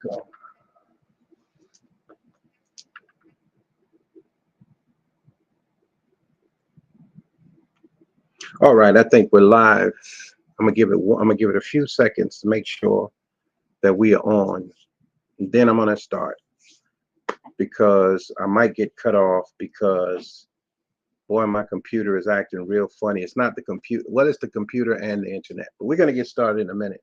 go. All right, I think we're live. I'm gonna give it a few seconds to make sure that we are on. And then I'm gonna start because I might get cut off because boy, my computer is acting real funny. It's not the computer. Well, it's the computer and the internet. But we're gonna get started in a minute.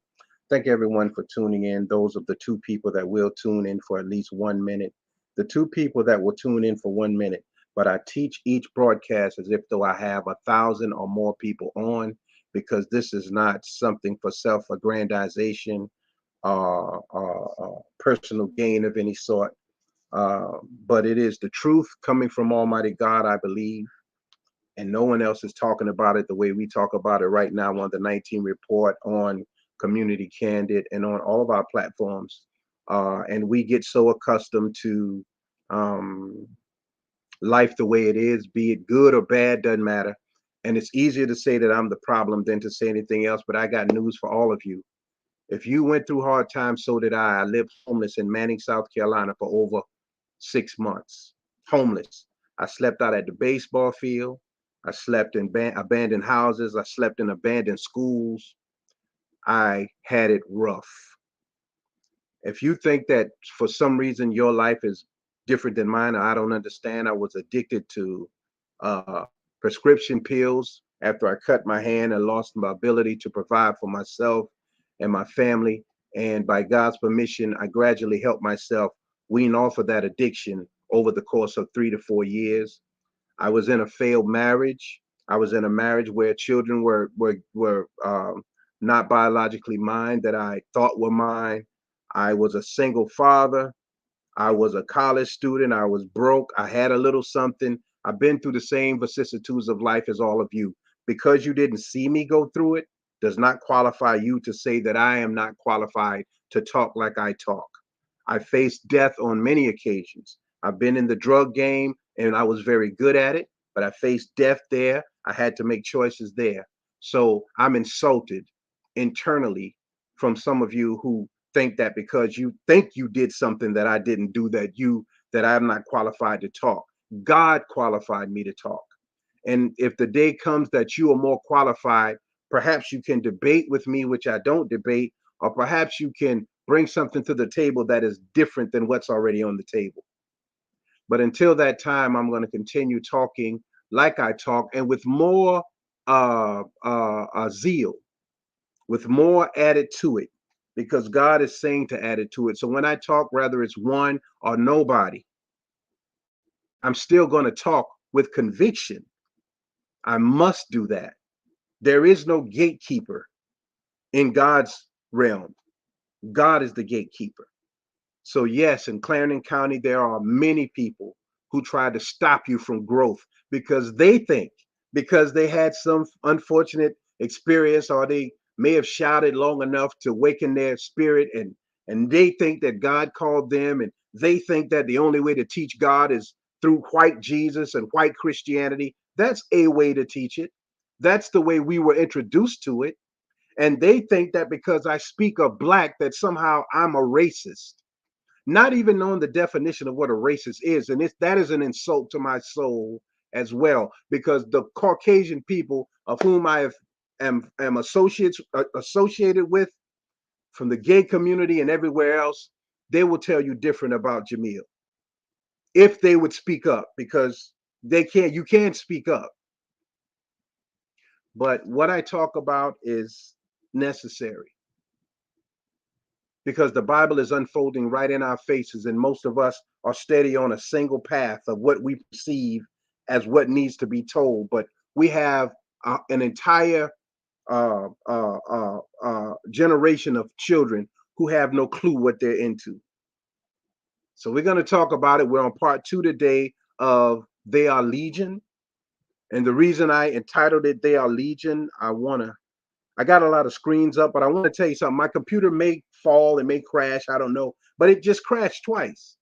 Thank everyone for tuning in. Those of the two people that will tune in for at least 1 minute. The two people that will tune in for 1 minute. But I teach each broadcast as if though I have 1,000 or more people on, because this is not something for self-aggrandization personal gain of any sort. But it is the truth coming from Almighty God, I believe. And no one else is talking about it the way we talk about it right now on the 19 Report, on Community Candid, and on all of our platforms. And we get so accustomed to um, life the way it is, be it good or bad, doesn't matter. And it's easier to say that I'm the problem than to say anything else. But I got news for all of you. If you went through hard times, so did I. I lived homeless in Manning, South Carolina for over 6 months. Homeless. I slept out at the baseball field. I slept in abandoned houses. I slept in abandoned schools. I had it rough. If you think that for some reason your life is different than mine, I don't understand. I was addicted to uh, prescription pills after I cut my hand and lost my ability to provide for myself and my family. And by God's permission, I gradually helped myself wean off of that addiction over the course of 3 to 4 years. I was in a failed marriage. I was in a marriage where children were not biologically mine that I thought were mine. I was a single father. I was a college student. I was broke. I had a little something. I've been through the same vicissitudes of life as all of you. Because you didn't see me go through it does not qualify you to say that I am not qualified to talk like I talk. I faced death on many occasions. I've been in the drug game and I was very good at it, but I faced death there. I had to make choices there. So I'm insulted internally from some of you who think that because you think you did something that I didn't do, that I'm not qualified to talk. God qualified me to talk. And if the day comes that you are more qualified, perhaps you can debate with me, which I don't debate, or perhaps you can bring something to the table that is different than what's already on the table. But until that time, I'm going to continue talking like I talk and with more zeal, with more added to it, because God is saying to add it to it. So when I talk, whether it's one or nobody, I'm still going to talk with conviction. I must do that. There is no gatekeeper in God's realm. God is the gatekeeper. So yes, in Clarendon County, there are many people who try to stop you from growth because they think, because they had some unfortunate experience, or they may have shouted long enough to waken their spirit, and they think that God called them, and they think that the only way to teach God is through white Jesus and white Christianity. That's a way to teach it. That's the way we were introduced to it. And they think that because I speak of black, that somehow I'm a racist, not even knowing the definition of what a racist is. And that is an insult to my soul as well, because the Caucasian people of whom am associated with, from the gay community and everywhere else, they will tell you different about Jamil if they would speak up, because you can't speak up. But what I talk about is necessary, because the Bible is unfolding right in our faces, and most of us are steady on a single path of what we perceive as what needs to be told. But we have an entire generation of children who have no clue what they're into. So we're going to talk about it. We're on part 2 today of They Are Legion. And the reason I entitled it They Are Legion, I got a lot of screens up, but I want to tell you something. My computer may fall, it may crash, I don't know, but it just crashed twice.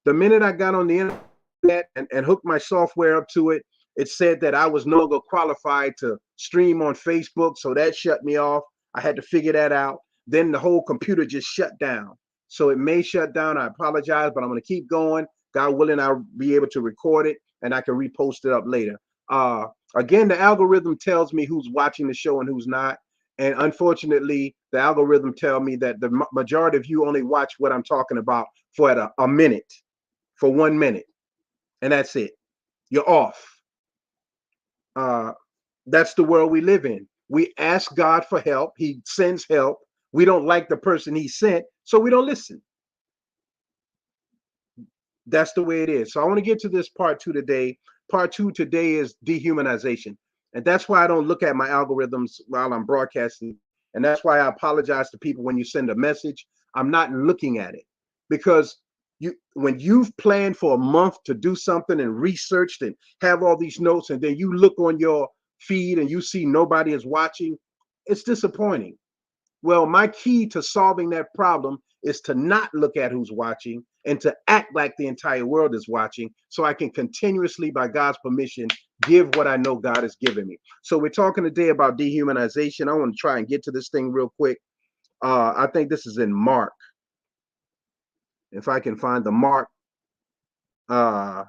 The minute I got on the internet and hooked my software up to it, it said that I was no longer qualified to stream on Facebook, so that shut me off. I had to figure that out. Then the whole computer just shut down. So it may shut down. I apologize, but I'm going to keep going. God willing, I'll be able to record it and I can repost it up later. Uh, Again, the algorithm tells me who's watching the show and who's not. And unfortunately, the algorithm tell me that the majority of you only watch what I'm talking about for a minute, for 1 minute, and that's it. You're off. Uh, that's the world we live in. We ask God for help. He sends help. We don't like the person he sent, so we don't listen. That's the way it is. So I want to get to this part two today. Part two today is dehumanization. And that's why I don't look at my algorithms while I'm broadcasting. And that's why I apologize to people when you send a message. I'm not looking at it because when you've planned for a month to do something and researched and have all these notes, and then you look on your feed and you see nobody is watching, it's disappointing. Well, my key to solving that problem is to not look at who's watching and to act like the entire world is watching so I can continuously, by God's permission, give what I know God has given me. So we're talking today about dehumanization. I want to try and get to this thing real quick. I think this is in Mark. If I can find the Mark, uh,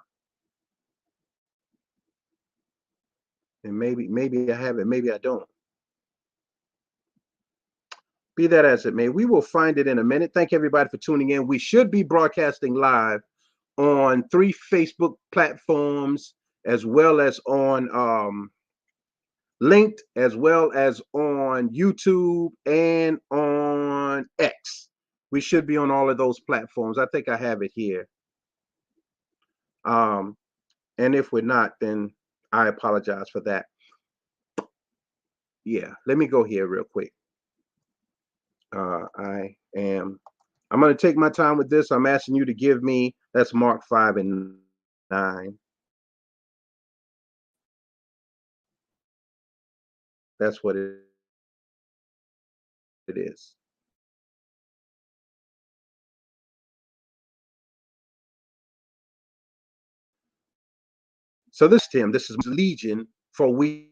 and maybe I have it, maybe I don't. Be that as it may, we will find it in a minute. Thank everybody for tuning in. We should be broadcasting live on 3 Facebook platforms, as well as on Linked, as well as on YouTube and on X. We should be on all of those platforms. I think I have it here. And if we're not, then I apologize for that. Yeah, let me go here real quick. I'm going to take my time with this. I'm asking you to give me, that's Mark 5 and 9. That's what it is. So this is Legion, for we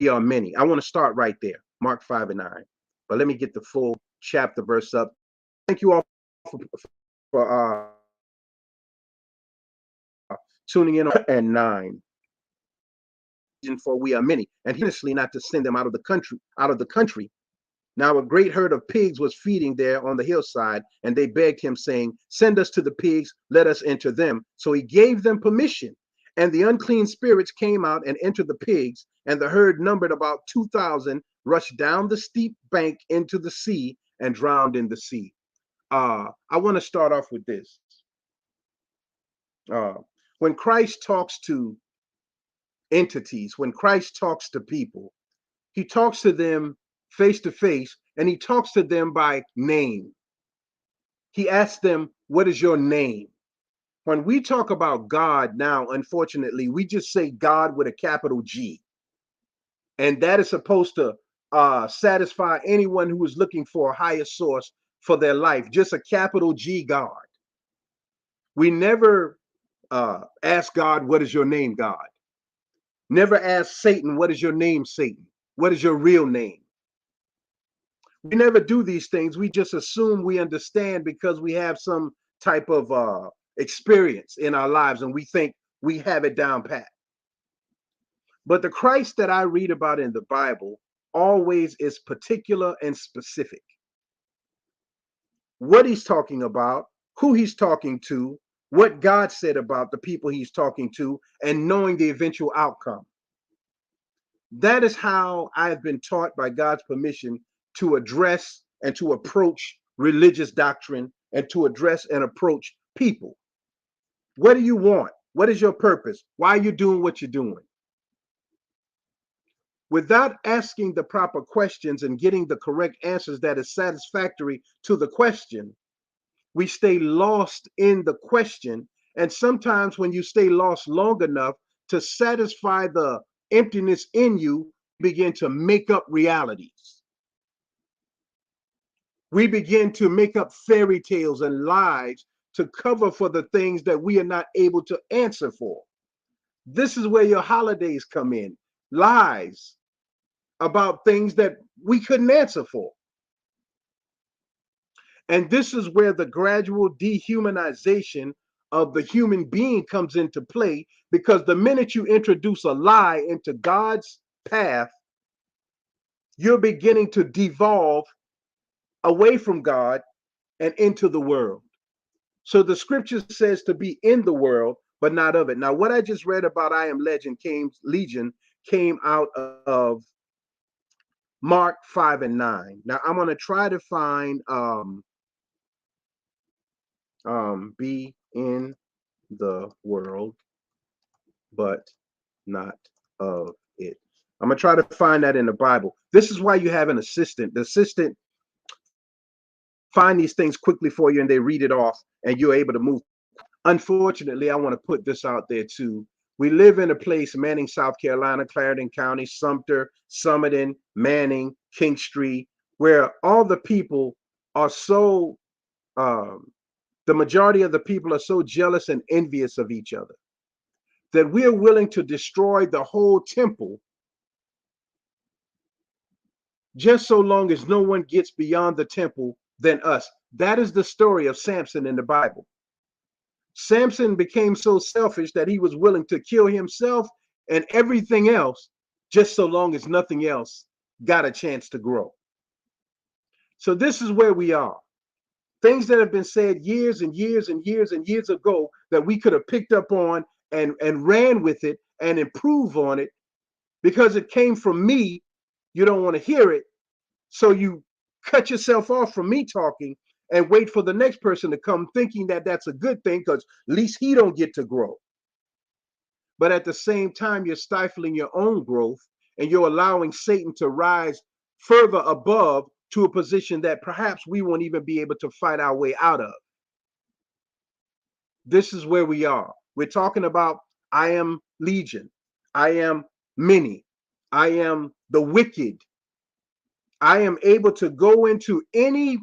are many. I want to start right there, Mark 5 and 9. But let me get the full chapter verse up. Thank you all for tuning in and 9. For we are many, and honestly not to send them out of the country. Now a great herd of pigs was feeding there on the hillside, and they begged him, saying, send us to the pigs, let us enter them. So he gave them permission. And the unclean spirits came out and entered the pigs, and the herd numbered about 2,000, rushed down the steep bank into the sea and drowned in the sea. I want to start off with this. Uh, when Christ talks to entities, when Christ talks to people, he talks to them face to face, and he talks to them by name. He asks them, what is your name? When we talk about God now, unfortunately, we just say God with a capital G. And that is supposed to satisfy anyone who is looking for a higher source for their life, just a capital G God. We never ask God, what is your name, God? Never ask Satan, what is your name, Satan? What is your real name? We never do these things. We just assume we understand because we have some type of experience in our lives and we think we have it down pat. But the Christ that I read about in the Bible always is particular and specific. What he's talking about, who he's talking to, what God said about the people he's talking to, and knowing the eventual outcome. That is how I've been taught by God's permission to address and to approach religious doctrine and to address and approach people. What do you want? What is your purpose? Why are you doing what you're doing? Without asking the proper questions and getting the correct answers that is satisfactory to the question, we stay lost in the question. And sometimes when you stay lost long enough to satisfy the emptiness in you, begin to make up realities. We begin to make up fairy tales and lies to cover for the things that we are not able to answer for. This is where your holidays come in. Lies about things that we couldn't answer for. And this is where the gradual dehumanization of the human being comes into play, because the minute you introduce a lie into God's path, you're beginning to devolve away from God and into the world. So the scripture says to be in the world, but not of it. Now, what I just read about I am Legion came out of Mark 5 and 9. Now I'm going to try to find be in the world, but not of it. I'm gonna try to find that in the Bible. This is why you have an assistant. The assistant find these things quickly for you and they read it off and you're able to move. Unfortunately, I want to put this out there too. We live in a place, Manning, South Carolina, Clarendon County, Sumter, Summerton, Manning, King Street, where all the people are so, um, the majority of the people are so jealous and envious of each other that we are willing to destroy the whole temple just so long as no one gets beyond the temple than us. That is the story of Samson in the Bible. Samson became so selfish that he was willing to kill himself and everything else just so long as nothing else got a chance to grow. So this is where we are. Things that have been said years and years and years and years ago that we could have picked up on and ran with it and improve on it, because it came from me, you don't want to hear it. So you cut yourself off from me talking and wait for the next person to come thinking that that's a good thing because at least he don't get to grow. But at the same time, you're stifling your own growth and you're allowing Satan to rise further above to a position that perhaps we won't even be able to fight our way out of. This is where we are. We're talking about I am legion. I am many. I am the wicked. I am able to go into any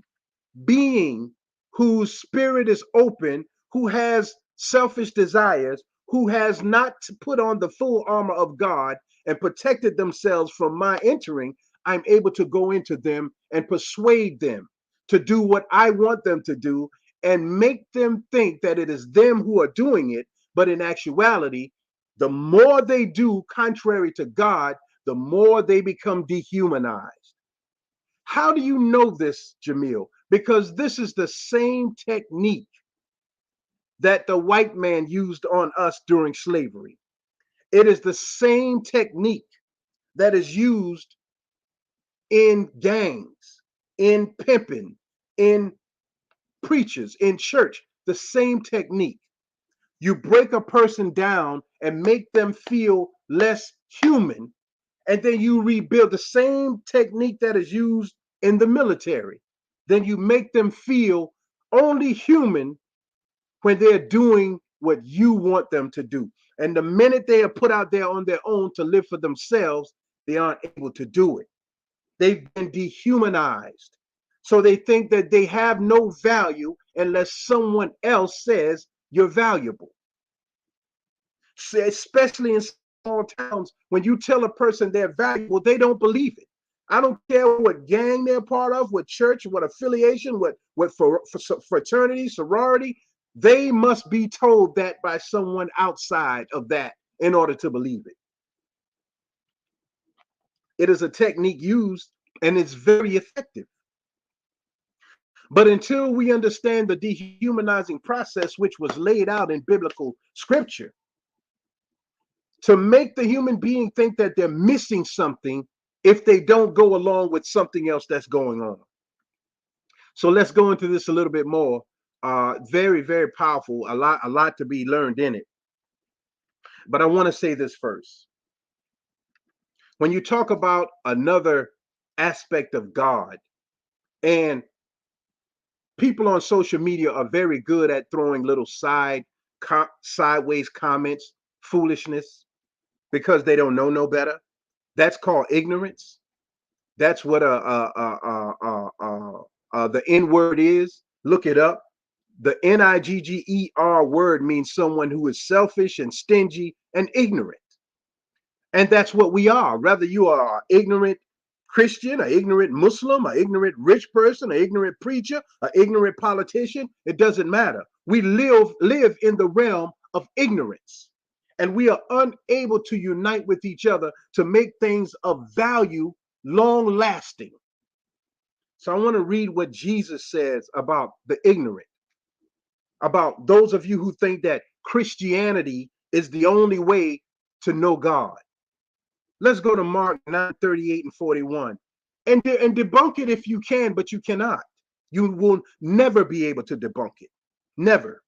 being whose spirit is open, who has selfish desires, who has not put on the full armor of God and protected themselves from my entering. I'm able to go into them and persuade them to do what I want them to do and make them think that it is them who are doing it. But in actuality, the more they do contrary to God, the more they become dehumanized. How do you know this, Jamil? Because this is the same technique that the white man used on us during slavery. It is the same technique that is used in gangs, in pimping, in preachers, in church. The same technique. You break a person down and make them feel less human, and then you rebuild the same technique that is used in the military. Then you make them feel only human when they're doing what you want them to do. And the minute they are put out there on their own to live for themselves, they aren't able to do it. They've been dehumanized. So they think that they have no value unless someone else says you're valuable. Especially in small towns, when you tell a person they're valuable, they don't believe it. I don't care what gang they're part of, what church, what affiliation, what for fraternity, sorority. They must be told that by someone outside of that in order to believe it. It is a technique used and it's very effective. But until we understand the dehumanizing process, which was laid out in biblical scripture, to make the human being think that they're missing something if they don't go along with something else that's going on. So let's go into this a little bit more. Very, very powerful. A lot to be learned in it. But I want to say this first. When you talk about another aspect of God, and people on social media are very good at throwing little sideways comments, foolishness, because they don't know no better. That's called ignorance. That's what the N word is. Look it up. The Nigger word means someone who is selfish and stingy and ignorant. And that's what we are. Whether you are ignorant Christian, an ignorant Muslim, an ignorant rich person, an ignorant preacher, an ignorant politician. It doesn't matter. We live in the realm of ignorance, and we are unable to unite with each other to make things of value long lasting. So I want to read what Jesus says about the ignorant, about those of you who think that Christianity is the only way to know God. Let's go to Mark 9:38 and 41 and debunk it if you can, but you cannot. You will never be able to debunk it. Never.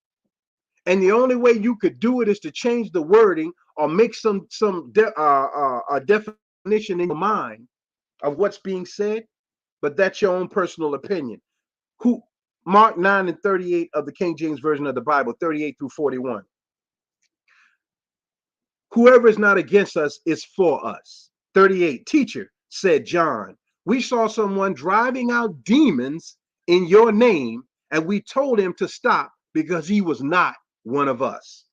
And the only way you could do it is to change the wording or make a definition in your mind of what's being said, but that's your own personal opinion. Who Mark 9 and 38 of the King James Version of the Bible, 38 through 41. Whoever is not against us is for us. 38. Teacher, said John, we saw someone driving out demons in your name, and we told him to stop because he was not one of us.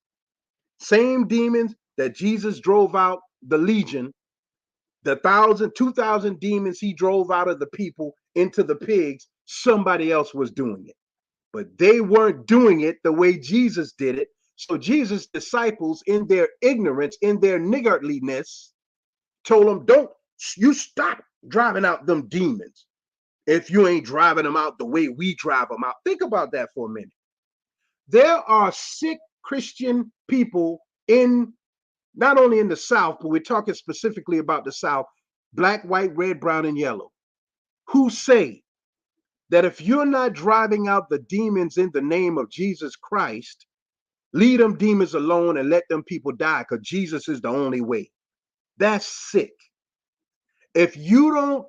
Same demons that Jesus drove out the legion, the 2,000 demons he drove out of the people into the pigs, somebody else was doing it. But they weren't doing it the way Jesus did it. So Jesus' disciples, in their ignorance, in their niggardliness, told them, don't you stop driving out them demons if you ain't driving them out the way we drive them out. Think about that for a minute. There are sick Christian people in not only in the South, but we're talking specifically about the South, black, white, red, brown, and yellow, who say that if you're not driving out the demons in the name of Jesus Christ, leave them demons alone and let them people die because Jesus is the only way. That's sick. If you don't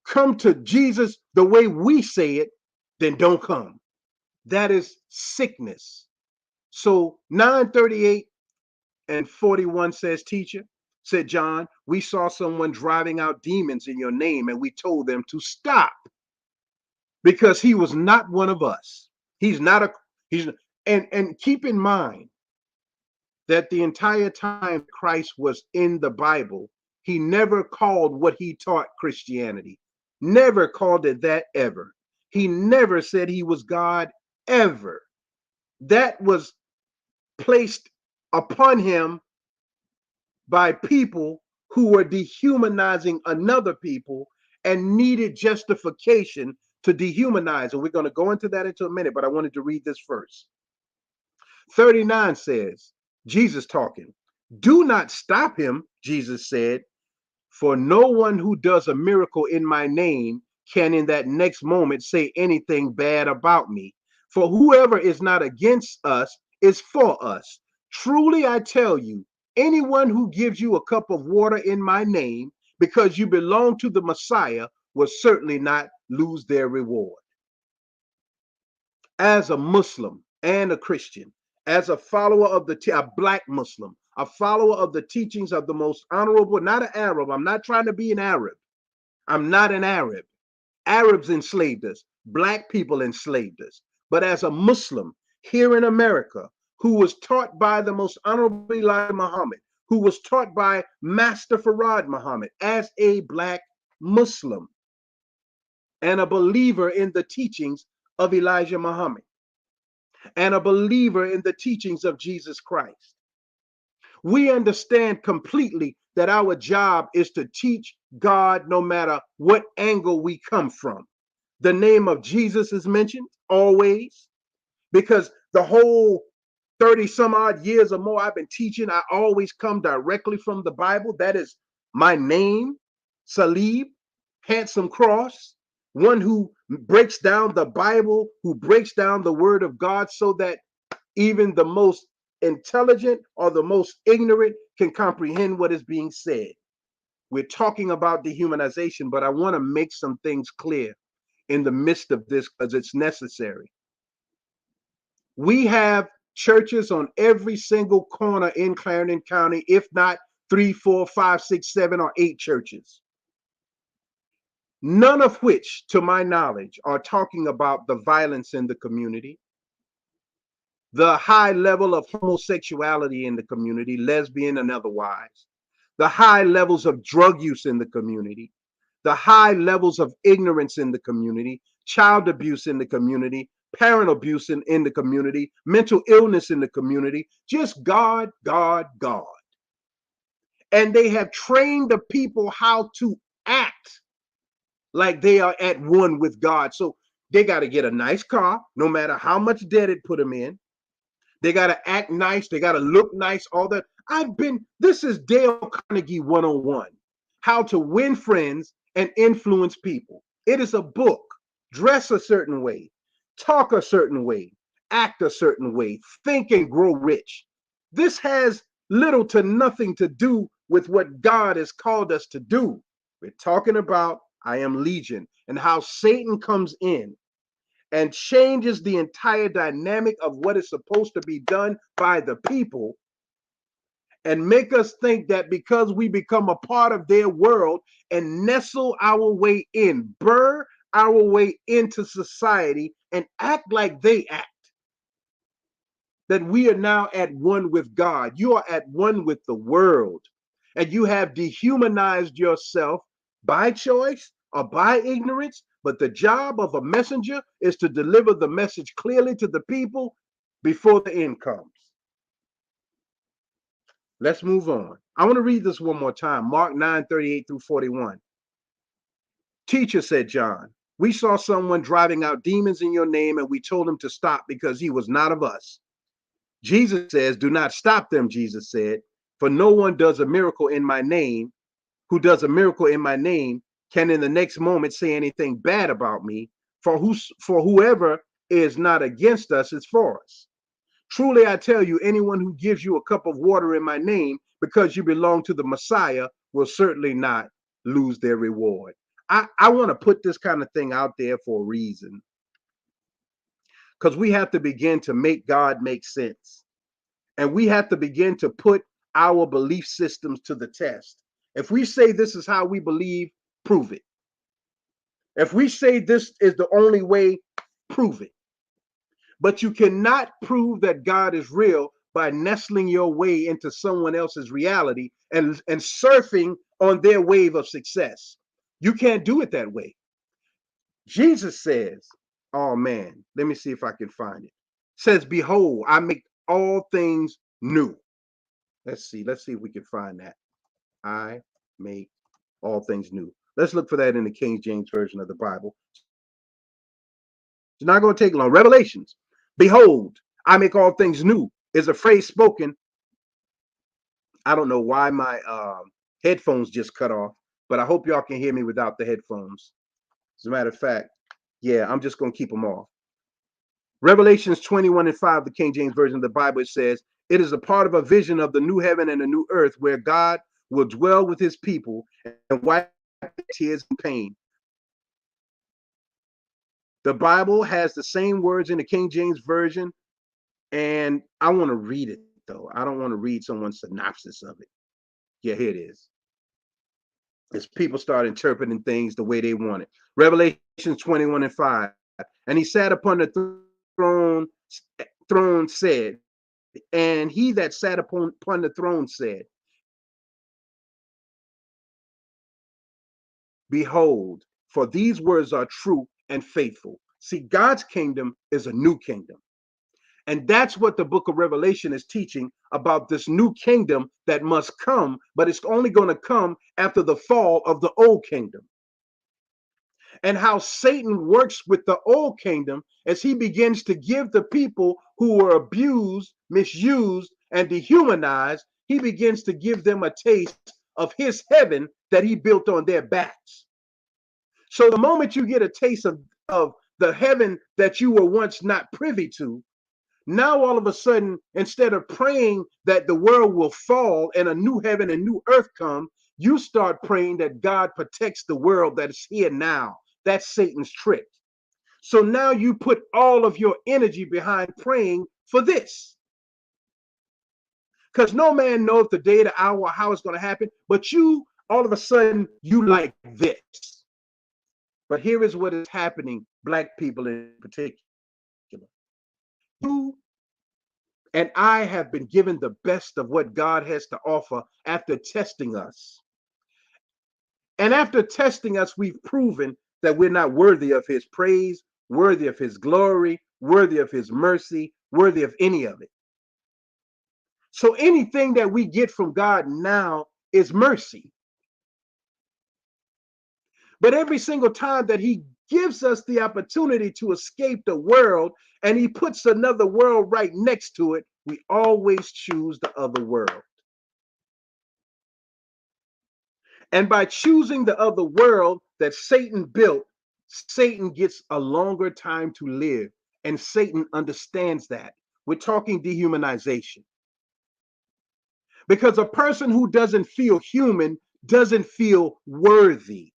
come to Jesus the way we say it, then don't come. That is sickness. So 9:38 and 41 says, teacher, said John, we saw someone driving out demons in your name and we told them to stop because he was not one of us. And keep in mind that the entire time Christ was in the Bible, he never called what he taught Christianity. Never called it that ever. He never said he was God ever. That was placed upon him by people who were dehumanizing another people and needed justification to dehumanize. And we're going to go into that into a minute, but I wanted to read this first. 39 says, Jesus talking, do not stop him, Jesus said, for no one who does a miracle in my name can in that next moment say anything bad about me. For whoever is not against us is for us. Truly, I tell you, anyone who gives you a cup of water in my name because you belong to the Messiah will certainly not lose their reward. As a Muslim and a Christian, as a follower of a black Muslim, a follower of the teachings of the most honorable, not an Arab. I'm not trying to be an Arab. I'm not an Arab. Arabs enslaved us. Black people enslaved us. But as a Muslim here in America, who was taught by the most honorable Elijah Muhammad, who was taught by Master Farad Muhammad, as a black Muslim and a believer in the teachings of Elijah Muhammad and a believer in the teachings of Jesus Christ, we understand completely that our job is to teach God no matter what angle we come from. The name of Jesus is mentioned always, because the whole 30 some odd years or more I've been teaching, I always come directly from the Bible. That is my name, Salib, handsome cross, one who breaks down the Bible, who breaks down the word of God so that even the most intelligent or the most ignorant can comprehend what is being said. We're talking about dehumanization, but I want to make some things clear in the midst of this because it's necessary. We have churches on every single corner in Clarendon County, if not 3, 4, 5, 6, 7, or 8 churches. None of which, to my knowledge, are talking about the violence in the community, the high level of homosexuality in the community, lesbian and otherwise, the high levels of drug use in the community, the high levels of ignorance in the community, child abuse in the community, parent abuse in the community, mental illness in the community, just God, God, God. And they have trained the people how to act like they are at one with God. So they got to get a nice car, no matter how much debt it put them in. They got to act nice. They got to look nice, all that. This is Dale Carnegie 101, how to win friends and influence people. It is a book. Dress a certain way, talk a certain way, act a certain way, think and grow rich. This has little to nothing to do with what God has called us to do. We're talking about I Am Legion and how Satan comes in and changes the entire dynamic of what is supposed to be done by the people and make us think that because we become a part of their world and nestle our way in, burr our way into society and act like they act, that we are now at one with God. You are at one with the world, and you have dehumanized yourself by choice or by ignorance. But the job of a messenger is to deliver the message clearly to the people before the end comes. Let's move on. I want to read this one more time. Mark 9:38 through 41. Teacher, said John, we saw someone driving out demons in your name, and we told him to stop because he was not of us. Jesus says, do not stop them, Jesus said, for no one does a miracle in my name, who does a miracle in my name, can in the next moment say anything bad about me, for whoever is not against us is for us. Truly, I tell you, anyone who gives you a cup of water in my name because you belong to the Messiah will certainly not lose their reward. I want to put this kind of thing out there for a reason, because we have to begin to make God make sense. And we have to begin to put our belief systems to the test. If we say this is how we believe, prove it. If we say this is the only way, prove it. But you cannot prove that God is real by nestling your way into someone else's reality and surfing on their wave of success. You can't do it that way. Jesus says, oh man, let me see if I can find it. Says, behold, I make all things new. Let's see if we can find that. I make all things new. Let's look for that in the King James Version of the Bible. It's not going to take long. Revelations. Behold, I make all things new is a phrase spoken. I don't know why my headphones just cut off, but I hope y'all can hear me without the headphones. As a matter of fact, yeah, I'm just going to keep them off. Revelations 21:5, the King James Version of the Bible, it says, it is a part of a vision of the new heaven and the new earth where God will dwell with his people and wipe tears and pain. The Bible has the same words in the King James Version, and I want to read it, though. I don't want to read someone's synopsis of it. Yeah, here it is. As people start interpreting things the way they want it. Revelations 21:5. And he sat upon the throne said, and he that sat upon the throne said, behold, for these words are true and faithful. See, God's kingdom is a new kingdom. And that's what the book of Revelation is teaching about, this new kingdom that must come, but it's only going to come after the fall of the old kingdom. And how Satan works with the old kingdom as he begins to give the people who were abused, misused, and dehumanized, he begins to give them a taste of his heaven that he built on their backs. So the moment you get a taste of the heaven that you were once not privy to, now all of a sudden, instead of praying that the world will fall and a new heaven and new earth come, you start praying that God protects the world that is here now. That's Satan's trick. So now you put all of your energy behind praying for this. Because no man knows the day, the hour, how it's going to happen. But you, all of a sudden, you like this. But here is what is happening, Black people in particular. You And I have been given the best of what God has to offer after testing us. And after testing us, we've proven that we're not worthy of his praise, worthy of his glory, worthy of his mercy, worthy of any of it. So anything that we get from God now is mercy. But every single time that he gives us the opportunity to escape the world and he puts another world right next to it, we always choose the other world. And by choosing the other world that Satan built, Satan gets a longer time to live. And Satan understands that. We're talking dehumanization. Because a person who doesn't feel human doesn't feel worthy.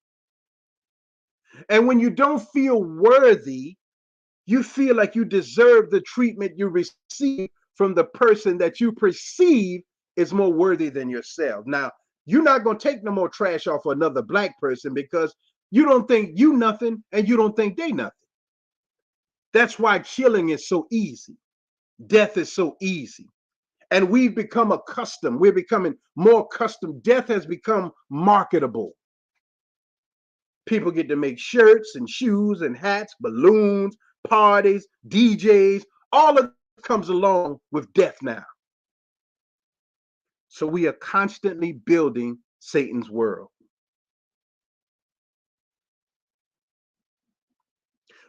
And when you don't feel worthy, you feel like you deserve the treatment you receive from the person that you perceive is more worthy than yourself. Now, you're not going to take no more trash off another black person because you don't think you nothing and you don't think they nothing. That's why killing is so easy. Death is so easy. And we've become accustomed. We're becoming more accustomed. Death has become marketable. People get to make shirts and shoes and hats, balloons, parties, DJs. All of it comes along with death now. So we are constantly building Satan's world.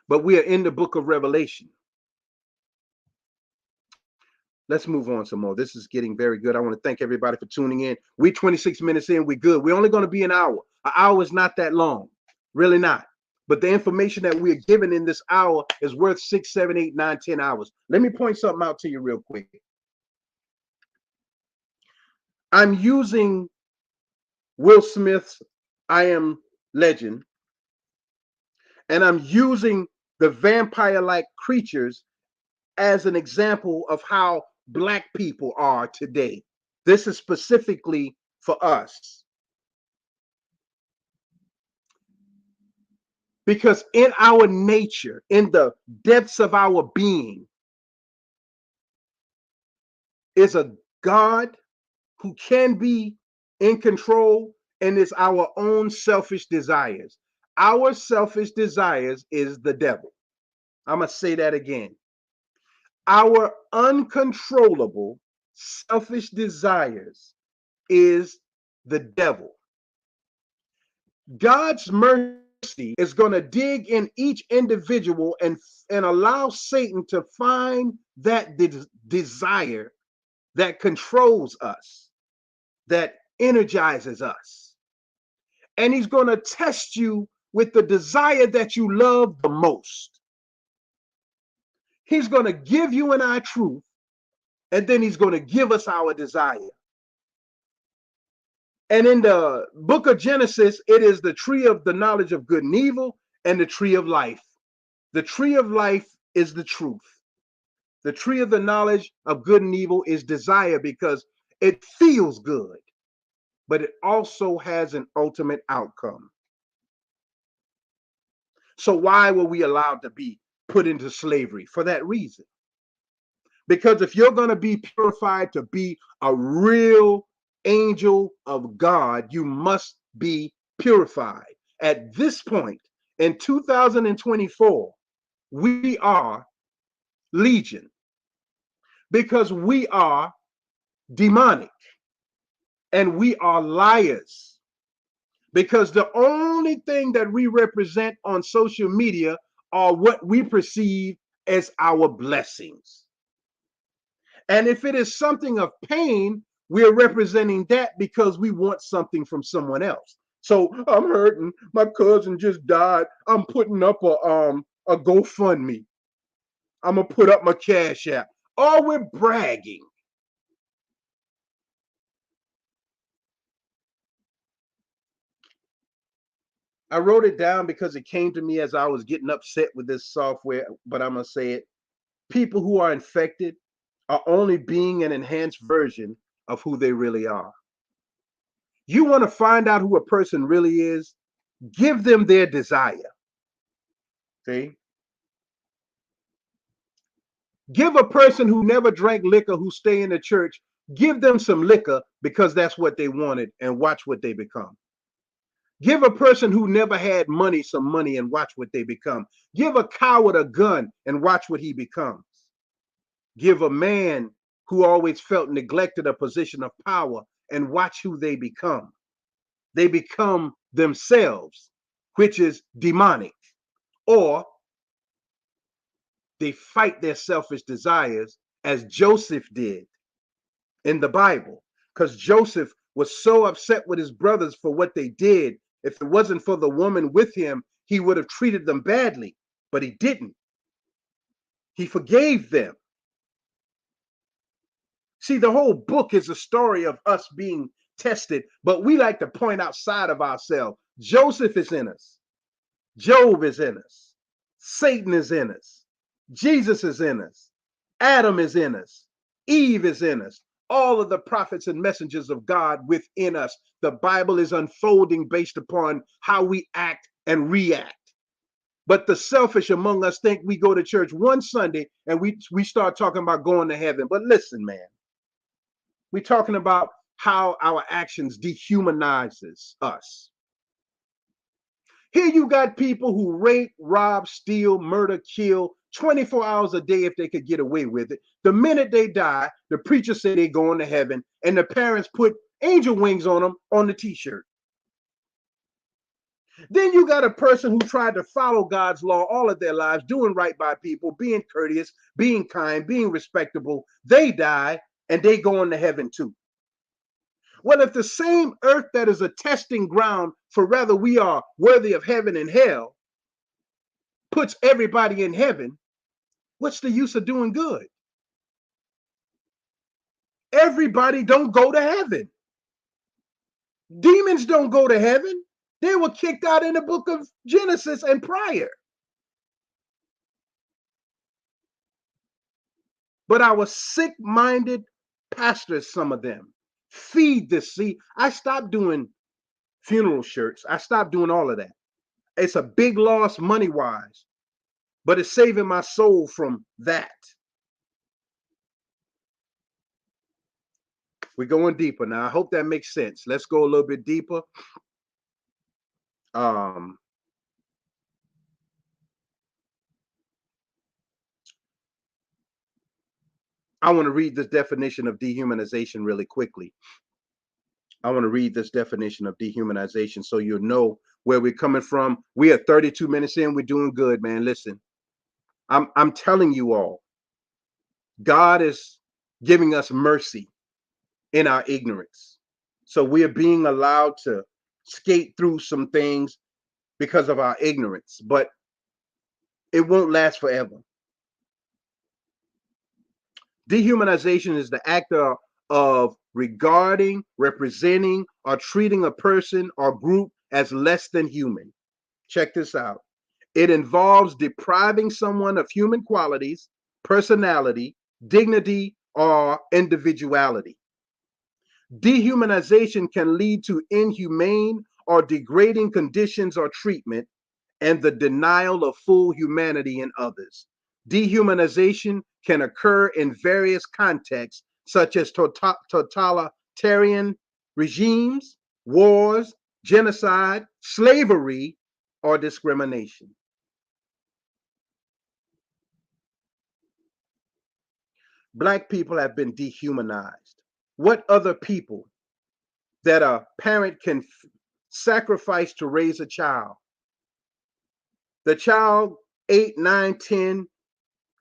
But we are in the book of Revelation. Let's move on some more. This is getting very good. I want to thank everybody for tuning in. We're 26 minutes in. We're good. We're only going to be an hour. An hour is not that long. Really not. But the information that we are given in this hour is worth 6, 7, 8, 9, 10 hours. Let me point something out to you real quick. I'm using Will Smith's I Am Legend, and I'm using the vampire-like creatures as an example of how Black people are today. This is specifically for us. Because in our nature, in the depths of our being, is a God who can be in control, and it's our own selfish desires. Our selfish desires is the devil. I'm going to say that again. Our uncontrollable selfish desires is the devil. God's mercy is going to dig in each individual and allow Satan to find that desire that controls us, that energizes us. And he's going to test you with the desire that you love the most. He's going to give you and I truth, and then he's going to give us our desire. And in the book of Genesis, it is the tree of the knowledge of good and evil and the tree of life. The tree of life is the truth. The tree of the knowledge of good and evil is desire because it feels good, but it also has an ultimate outcome. So why were we allowed to be put into slavery? For that reason. Because if you're going to be purified to be a real angel of God, you must be purified. At this point in 2024, we are legion because we are demonic and we are liars. Because the only thing that we represent on social media are what we perceive as our blessings. And if it is something of pain, we're representing that because we want something from someone else. So I'm hurting. My cousin just died. I'm putting up a GoFundMe. I'm gonna put up my Cash App. Oh, we're bragging. I wrote it down because it came to me as I was getting upset with this software, but I'm gonna say it. People who are infected are only being an enhanced version of who they really are. You want to find out who a person really is? Give them their desire. See? Give a person who never drank liquor, who stay in the church, give them some liquor because that's what they wanted, and watch what they become. Give a person who never had money some money and watch what they become. Give a coward a gun and watch what he becomes. Give a man who always felt neglected a position of power and watch who they become. They become themselves, which is demonic, or they fight their selfish desires as Joseph did in the Bible, because Joseph was so upset with his brothers for what they did. If it wasn't for the woman with him, he would have treated them badly, but he didn't. He forgave them. See, the whole book is a story of us being tested, but we like to point outside of ourselves. Joseph is in us. Job is in us. Satan is in us. Jesus is in us. Adam is in us. Eve is in us. All of the prophets and messengers of God within us. The Bible is unfolding based upon how we act and react. But the selfish among us think we go to church one Sunday and we start talking about going to heaven. But listen, man, we're talking about how our actions dehumanizes us. Here you got people who rape, rob, steal, murder, kill 24 hours a day if they could get away with it. The minute they die, the preacher say they're going to heaven, and the parents put angel wings on them on the t-shirt. Then you got a person who tried to follow God's law all of their lives, doing right by people, being courteous, being kind, being respectable. They die, and they go into heaven too. Well, if the same earth that is a testing ground for whether we are worthy of heaven and hell puts everybody in heaven, what's the use of doing good? Everybody don't go to heaven. Demons don't go to heaven. They were kicked out in the book of Genesis and prior. But our sick-minded pastors, some of them, feed this. See, I stopped doing funeral shirts. I stopped doing all of that. It's a big loss money-wise, but it's saving my soul from that. We're going deeper now. I hope that makes sense. Let's go a little bit deeper. Um, I want to read this definition of dehumanization really quickly. I want to read this definition of dehumanization so you'll know where we're coming from. We are 32 minutes in. We're doing good, man. Listen, I'm telling you all, God is giving us mercy in our ignorance. So we are being allowed to skate through some things because of our ignorance, but it won't last forever. Dehumanization is the act of regarding, representing, or treating a person or group as less than human. Check this out. It involves depriving someone of human qualities, personality, dignity, or individuality. Dehumanization can lead to inhumane or degrading conditions or treatment and the denial of full humanity in others. Dehumanization can occur in various contexts, such as totalitarian regimes, wars, genocide, slavery, or discrimination. Black people have been dehumanized. What other people that a parent can sacrifice to raise a child? The child, 8, 9, 10,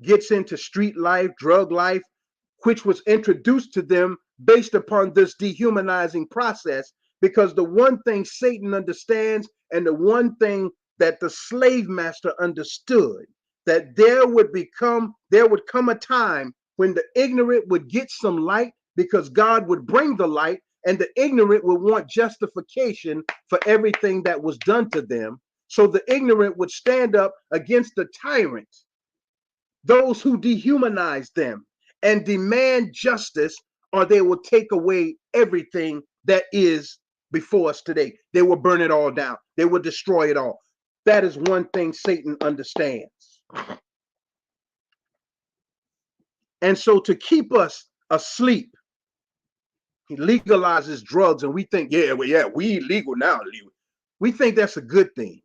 gets into street life, drug life, which was introduced to them based upon this dehumanizing process. Because the one thing Satan understands, and the one thing that the slave master understood, that there would come a time when the ignorant would get some light, because God would bring the light, and the ignorant would want justification for everything that was done to them. So the ignorant would stand up against the tyrant, those who dehumanize them, and demand justice, or they will take away everything that is before us today. They will burn it all down. They will destroy it all. That is one thing Satan understands. And so to keep us asleep, he legalizes drugs, and we think, yeah, well, yeah, we legal now. We think that's a good thing.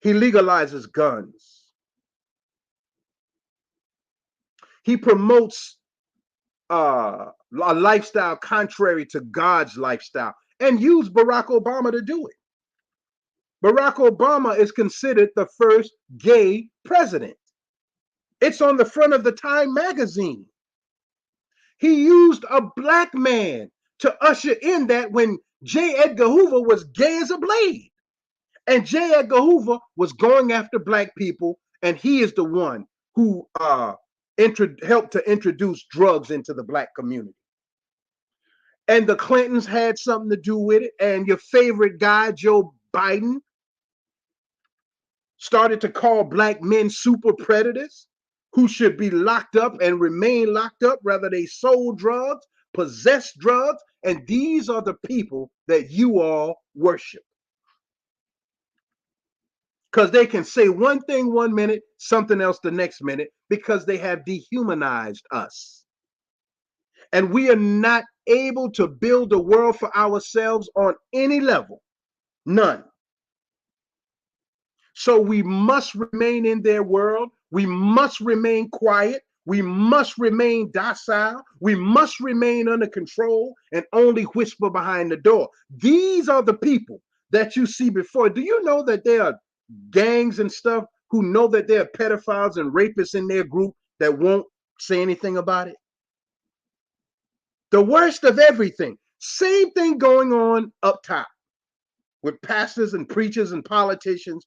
He legalizes guns. He promotes a lifestyle contrary to God's lifestyle, and used Barack Obama to do it. Barack Obama is considered the first gay president. It's on the front of the Time magazine. He used a black man to usher in that when J. Edgar Hoover was gay as a blade. And J. Edgar Hoover was going after black people, and he is the one who helped to introduce drugs into the black community. And the Clintons had something to do with it. And your favorite guy, Joe Biden, started to call black men super predators who should be locked up and remain locked up, whether they sold drugs, possessed drugs. And these are the people that you all worship. Because they can say one thing one minute, something else the next minute, because they have dehumanized us. And we are not able to build a world for ourselves on any level. None. So we must remain in their world. We must remain quiet. We must remain docile. We must remain under control and only whisper behind the door. These are the people that you see before. Do you know that there are gangs and stuff who know that there are pedophiles and rapists in their group that won't say anything about it? The worst of everything. Same thing going on up top with pastors and preachers and politicians,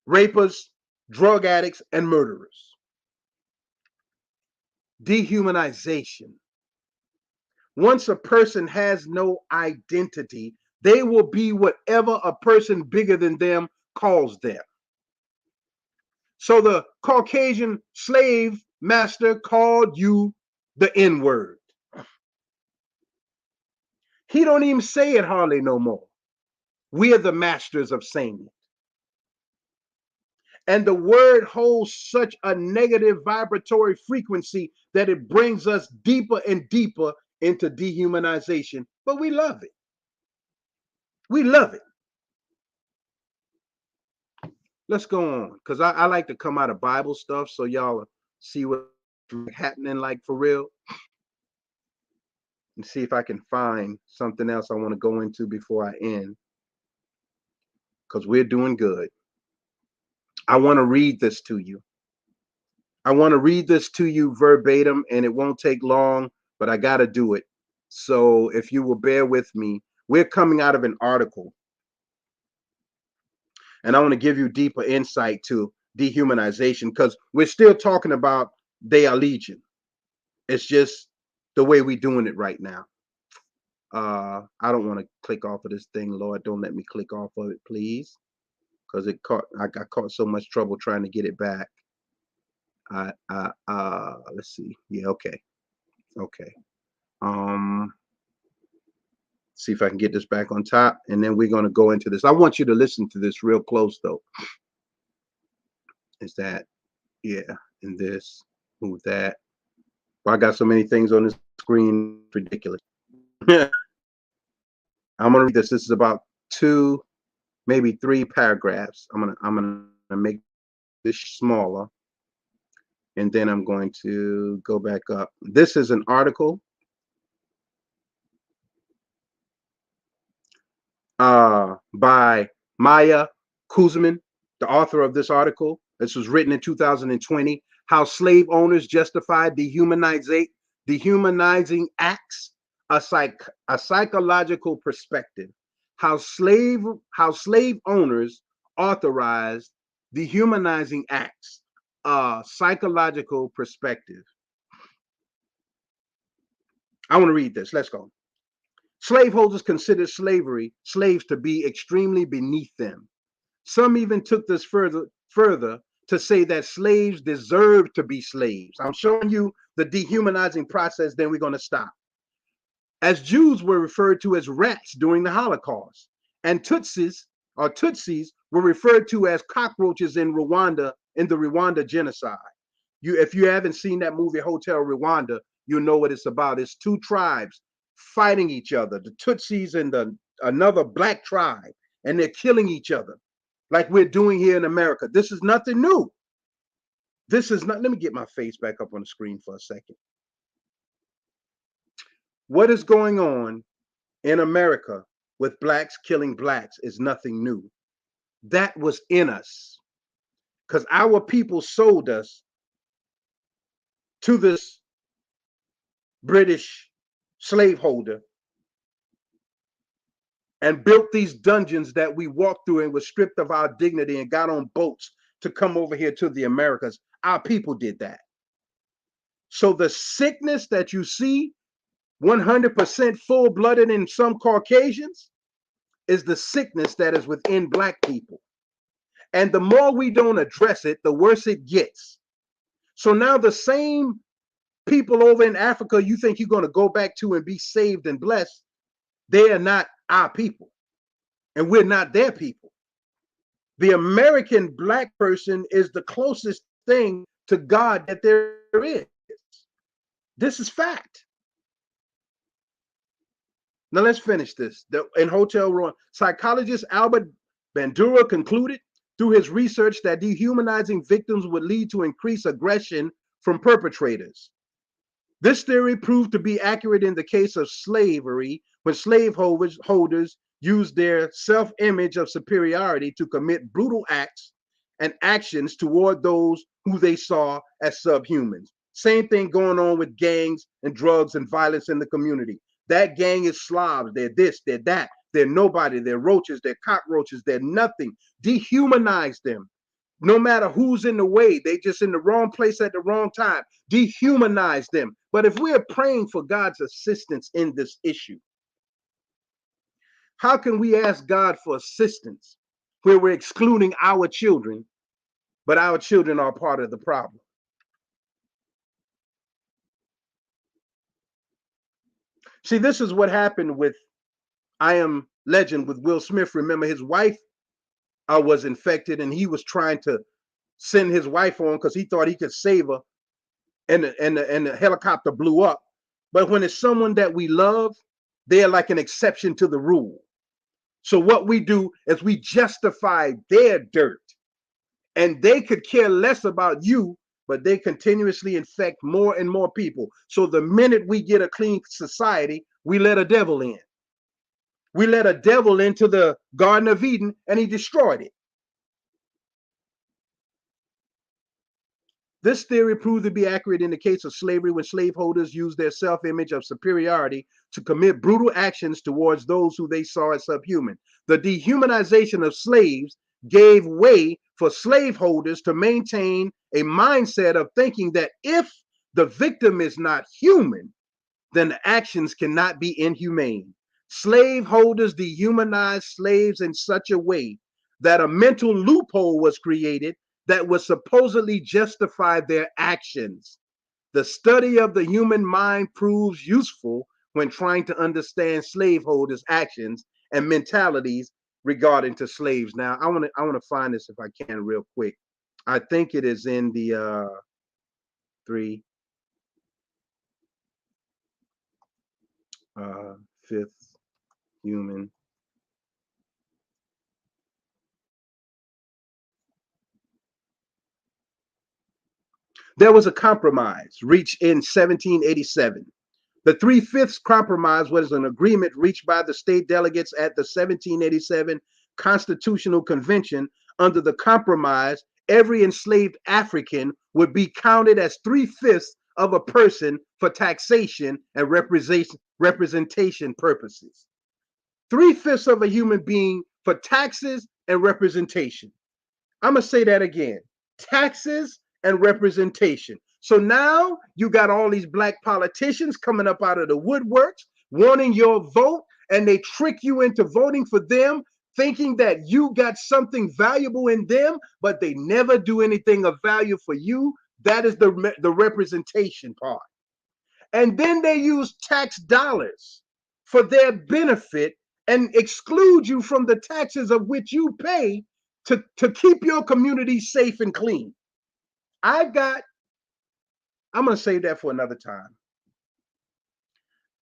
rapists, drug addicts, and murderers. Dehumanization. Once a person has no identity, they will be whatever a person bigger than them calls them. So the Caucasian slave master called you the N-word. He don't even say it hardly no more. We are the masters of saying it. And the word holds such a negative vibratory frequency that it brings us deeper and deeper into dehumanization. But we love it. We love it. Let's go on, because I like to come out of Bible stuff so y'all see what's happening like for real. And see if I can find something else I want to go into before I end, because we're doing good. I want to read this to you. I want to read this to you verbatim, and it won't take long, but I got to do it. So if you will bear with me, we're coming out of an article, and I want to give you deeper insight to dehumanization, because we're still talking about they are legion. It's just the way we're doing it right now. I don't want to click off of this thing, Lord. Don't let me click off of it, please, because I got caught so much trouble trying to get it back. Let's see. Yeah, okay. See if I can get this back on top, and then we're going to go into this. I want you to listen to this real close, though. Is that, yeah, and this, move that. Well, I got so many things on the screen, it's ridiculous. I'm going to read this. This is about 2, maybe 3 paragraphs. I'm gonna make this smaller, and then I'm going to go back up. This is an article by Maya Kuzman, the author of this article. This was written in 2020. How slave owners justified dehumanizing acts, a psychological perspective. How slave owners authorized dehumanizing acts, a psychological perspective. I want to read this. Let's go. Slaveholders considered slaves to be extremely beneath them. Some even took this further to say that slaves deserve to be slaves. I'm showing you the dehumanizing process, then we're going to stop. As Jews were referred to as rats during the Holocaust, and Tutsis or Tutsis were referred to as cockroaches in Rwanda, in the Rwanda genocide. If you haven't seen that movie Hotel Rwanda, you know what it's about. It's two tribes fighting each other, the Tutsis and another black tribe, and they're killing each other like we're doing here in America. This is nothing new. This is not, let me get my face back up on the screen for a second. What is going on in America with blacks killing blacks is nothing new. That was in us because our people sold us to this British slaveholder and built these dungeons that we walked through and were stripped of our dignity and got on boats to come over here to the Americas. Our people did that. So the sickness that you see 100% full-blooded in some Caucasians is the sickness that is within black people. And the more we don't address it, the worse it gets. So now the same people over in Africa you think you're going to go back to and be saved and blessed, they are not our people. And we're not their people. The American black person is the closest thing to God that there is. This is fact. Now let's finish this. In Hotel Rwanda, psychologist Albert Bandura concluded through his research that dehumanizing victims would lead to increased aggression from perpetrators. This theory proved to be accurate in the case of slavery, when slaveholders used their self-image of superiority to commit brutal acts and actions toward those who they saw as subhumans. Same thing going on with gangs and drugs and violence in the community. That gang is slobs. They're this, they're that. They're nobody. They're roaches. They're cockroaches. They're nothing. Dehumanize them. No matter who's in the way, they just in the wrong place at the wrong time. Dehumanize them. But if we're praying for God's assistance in this issue, how can we ask God for assistance where we're excluding our children, but our children are part of the problem? See, this is what happened with I Am Legend with Will Smith. Remember, his wife was infected, and he was trying to send his wife on because he thought he could save her, and the helicopter blew up. But when it's someone that we love, they're like an exception to the rule. So what we do is we justify their dirt, and they could care less about you, but they continuously infect more and more people. So the minute we get a clean society, we let a devil in. We let a devil into the Garden of Eden, and he destroyed it. This theory proved to be accurate in the case of slavery, when slaveholders used their self-image of superiority to commit brutal actions towards those who they saw as subhuman. The dehumanization of slaves gave way for slaveholders to maintain a mindset of thinking that if the victim is not human, then the actions cannot be inhumane. Slaveholders dehumanized slaves in such a way that a mental loophole was created that would supposedly justify their actions. The study of the human mind proves useful when trying to understand slaveholders' actions and mentalities regarding to slaves. Now, I want to find this if I can real quick. I think it is in the fifth human. There was a compromise reached in 1787. The Three-Fifths Compromise was an agreement reached by the state delegates at the 1787 Constitutional Convention. Under the compromise, every enslaved African would be counted as 3/5 of a person for taxation and representation purposes. 3/5 of a human being for taxes and representation. I'm going to say that again. Taxes and representation. So now you got all these black politicians coming up out of the woodworks wanting your vote, and they trick you into voting for them, thinking that you got something valuable in them, but they never do anything of value for you. That is the representation part. And then they use tax dollars for their benefit and exclude you from the taxes of which you pay to keep your community safe and clean. I'm going to save that for another time.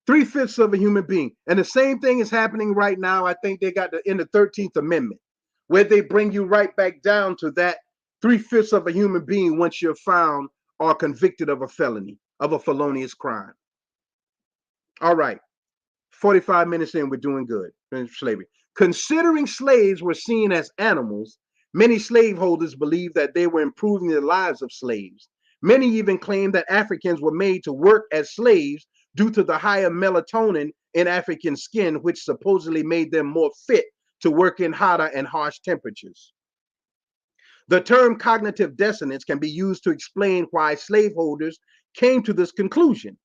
3/5 of a human being. And the same thing is happening right now. I think they got in the 13th Amendment, where they bring you right back down to that 3/5 of a human being once you're found or convicted of a felony, of a felonious crime. All right. 45 minutes in, we're doing good. Slavery. Considering slaves were seen as animals, many slaveholders believed that they were improving the lives of slaves. Many even claimed that Africans were made to work as slaves due to the higher melatonin in African skin, which supposedly made them more fit to work in hotter and harsh temperatures. The term cognitive dissonance can be used to explain why slaveholders came to this conclusion.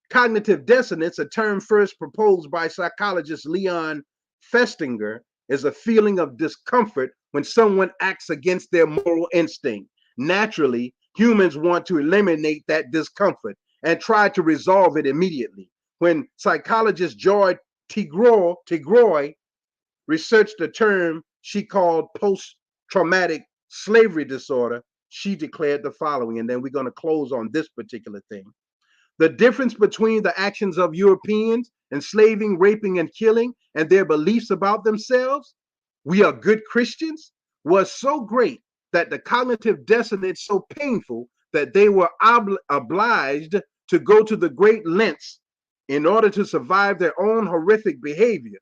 Cognitive dissonance, a term first proposed by psychologist Leon Festinger, is a feeling of discomfort when someone acts against their moral instinct. Naturally, humans want to eliminate that discomfort and try to resolve it immediately. When psychologist Joy Tigroy researched a term she called post-traumatic slavery disorder, she declared the following, and then we're going to close on this particular thing. The difference between the actions of Europeans enslaving, raping, and killing and their beliefs about themselves, we are good Christians, was so great that the cognitive dissonance so painful that they were obliged to go to the great lengths in order to survive their own horrific behavior.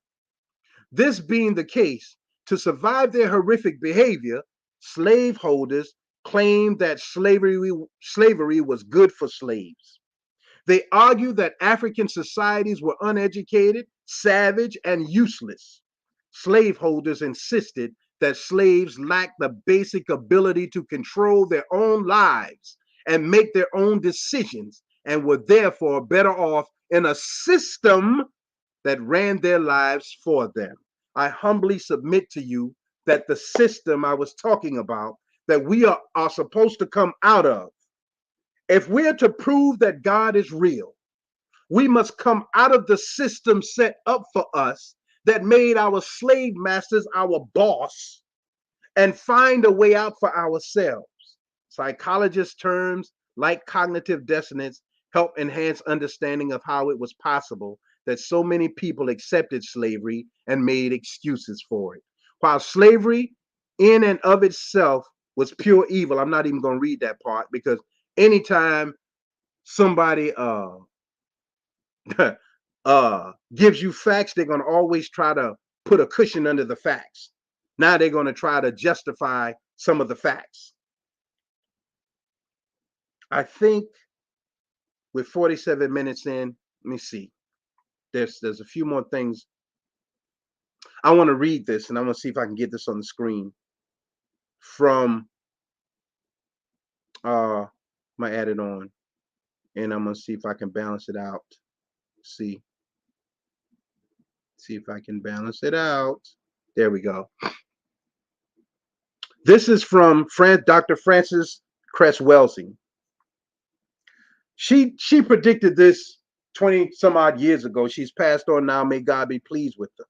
This being the case, to survive their horrific behavior, slaveholders claimed that slavery was good for slaves. They argued that African societies were uneducated, savage, and useless. Slaveholders insisted that slaves lacked the basic ability to control their own lives and make their own decisions, and were therefore better off in a system that ran their lives for them. I humbly submit to you that the system I was talking about, that we are supposed to come out of, if we're to prove that God is real, we must come out of the system set up for us that made our slave masters our boss and find a way out for ourselves. Psychologist terms like cognitive dissonance help enhance understanding of how it was possible that so many people accepted slavery and made excuses for it. While slavery in and of itself was pure evil, I'm not even going to read that part, because anytime somebody gives you facts, they're going to always try to put a cushion under the facts. Now they're going to try to justify some of the facts. I think with 47 minutes in, let me see. There's a few more things. I want to read this, and I want to see if I can get this on the screen from my added on, and I'm gonna see if I can balance it out. See if I can balance it out. There we go. This is from Dr. Frances Cress Welsing. She predicted this 20 some odd years ago. She's passed on now. May God be pleased with her.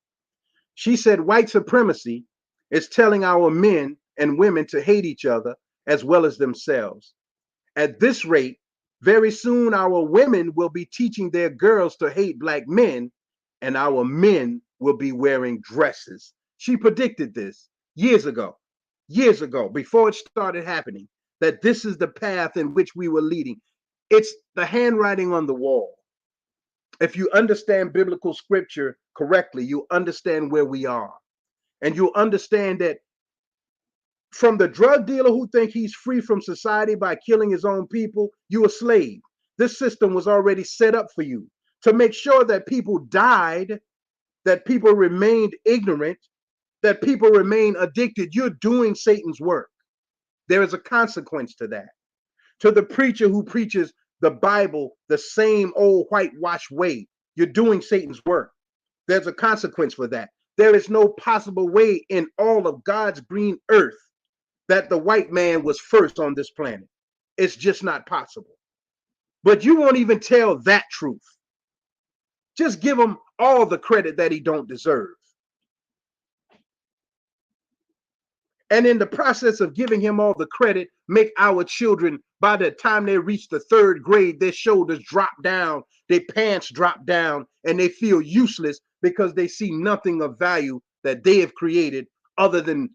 She said white supremacy is telling our men and women to hate each other as well as themselves. At this rate, very soon our women will be teaching their girls to hate black men, and our men will be wearing dresses. She predicted this years ago, before it started happening, that this is the path in which we were leading. It's the handwriting on the wall. If you understand biblical scripture correctly, you understand where we are. And you understand that from the drug dealer who think he's free from society by killing his own people, you a slave. This system was already set up for you to make sure that people died, that people remained ignorant, that people remain addicted. You're doing Satan's work. There is a consequence to that. To the preacher who preaches the Bible the same old whitewashed way, you're doing Satan's work. There's a consequence for that. There is no possible way in all of God's green earth that the white man was first on this planet. It's just not possible. But you won't even tell that truth. Just give him all the credit that he don't deserve. And in the process of giving him all the credit, make our children, by the time they reach the third grade, their shoulders drop down, their pants drop down, and they feel useless because they see nothing of value that they have created other than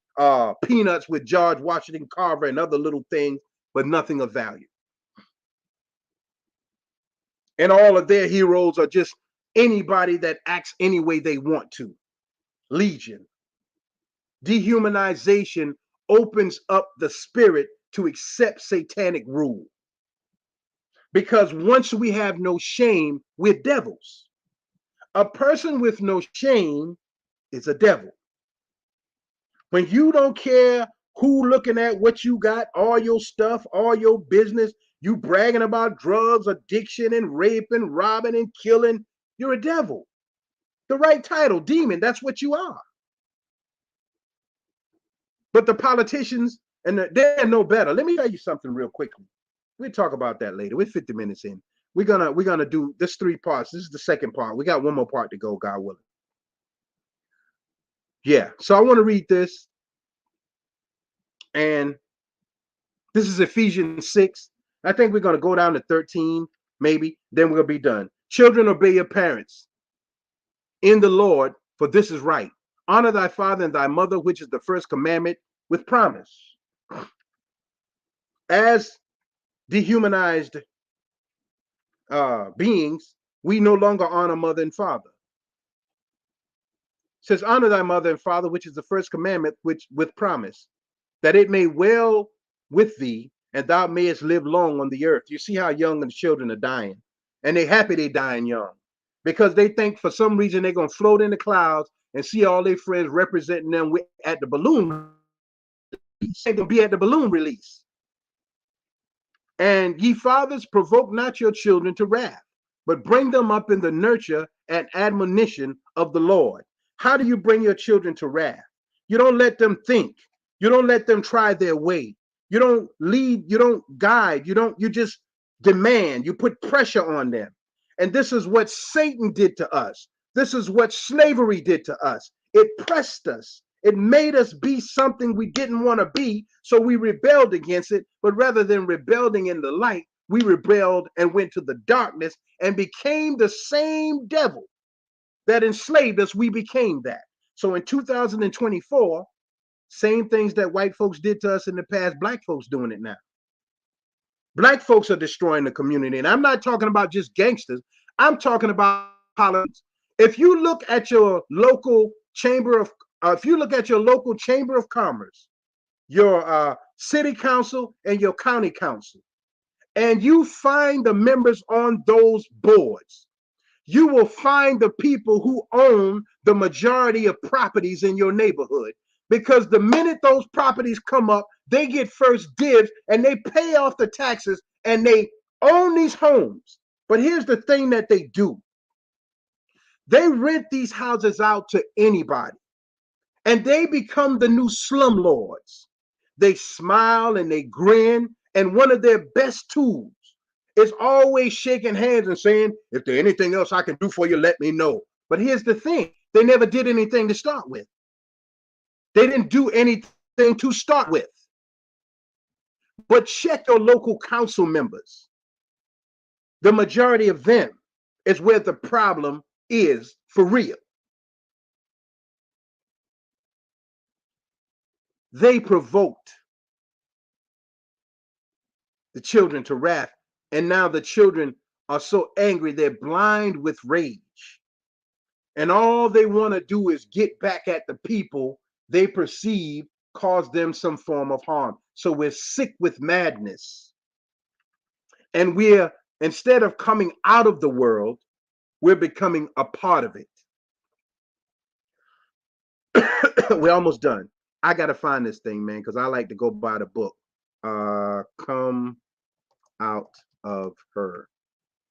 peanuts with George Washington Carver and other little things, but nothing of value. And all of their heroes are just anybody that acts any way they want to. Legion. Dehumanization opens up the spirit to accept satanic rule. Because once we have no shame, we're devils. A person with no shame is a devil. When you don't care who looking at what you got, all your stuff, all your business, you bragging about drugs, addiction, and raping, robbing, and killing, you're a devil. The right title, demon, that's what you are. But the politicians, and they're no better. Let me tell you something real quickly. We'll talk about that later. We're 50 minutes in. We're gonna do this 3 parts. This is the second part. We got one more part to go, God willing. Yeah. So I want to read this, and this is Ephesians 6. I think we're gonna go down to 13, maybe. Then we're gonna be done. Children, obey your parents in the Lord, for this is right. Honor thy father and thy mother, which is the first commandment with promise. As dehumanized beings, we no longer honor mother and father. It says, honor thy mother and father, which is the first commandment, which with promise, that it may well with thee, and thou mayest live long on the earth. You see how young the children are dying, and they happy they dying young, because they think for some reason they're gonna float in the clouds and see all their friends representing them at the balloon. They're gonna be at the balloon release. And ye fathers, provoke not your children to wrath, but bring them up in the nurture and admonition of the Lord. How do you bring your children to wrath? You don't let them think. You don't let them try their way. You don't lead, you don't guide, you just demand, you put pressure on them. And this is what Satan did to us. This is what slavery did to us. It pressed us. It made us be something we didn't want to be, so we rebelled against it. But rather than rebelling in the light, we rebelled and went to the darkness and became the same devil that enslaved us. We became that. So in 2024, same things that white folks did to us in the past, black folks doing it now. Black folks are destroying the community. And I'm not talking about just gangsters. I'm talking about politics. If you look at your local chamber of commerce, your city council and your county council, and you find the members on those boards, you will find the people who own the majority of properties in your neighborhood. Because the minute those properties come up, they get first dibs and they pay off the taxes and they own these homes. But here's the thing that they do. They rent these houses out to anybody, and they become the new slumlords. They smile and they grin, and one of their best tools is always shaking hands and saying, if there's anything else I can do for you, let me know. But here's the thing. They never did anything to start with. They didn't do anything to start with. But check your local council members. The majority of them is where the problem is for real. They provoked the children to wrath, and now the children are so angry they're blind with rage. And all they want to do is get back at the people they perceive caused them some form of harm. So we're sick with madness. And instead of coming out of the world, we're becoming a part of it. We're almost done. I got to find this thing, man, because I like to go by the book. Come out of her.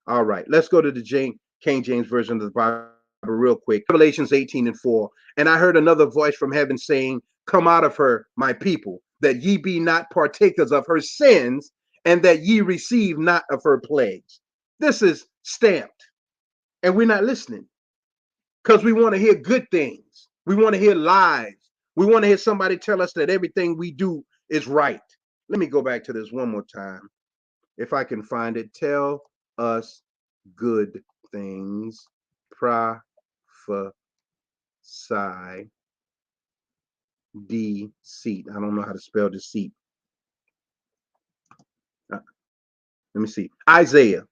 All right, let's go to the King James Version of the Bible real quick. Revelations 18:4. And I heard another voice from heaven saying, come out of her, my people, that ye be not partakers of her sins, and that ye receive not of her plagues. This is stamped, and we're not listening because we want to hear good things. We want to hear lies. We want to hear somebody tell us that everything we do is right. Let me go back to this one more time. If I can find it, tell us good things, prophesy, deceit. I don't know how to spell deceit. Let me see. Isaiah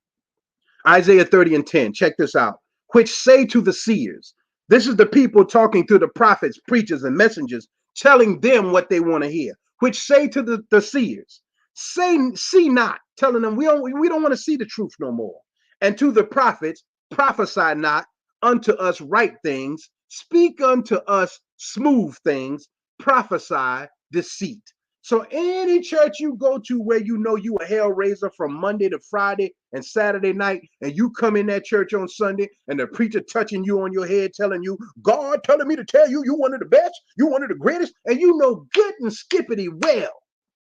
30 and 10. Check this out. Which say to the seers, this is the people talking to the prophets, preachers, and messengers, telling them what they want to hear. Which say to the seers, see not, telling them we don't want to see the truth no more. And to the prophets, prophesy not unto us right things, speak unto us smooth things, prophesy deceit. So any church you go to where you know you a hellraiser from Monday to Friday and Saturday night, and you come in that church on Sunday and the preacher touching you on your head, telling you, God telling me to tell you, you one of the best, you one of the greatest, and you know good and skippity well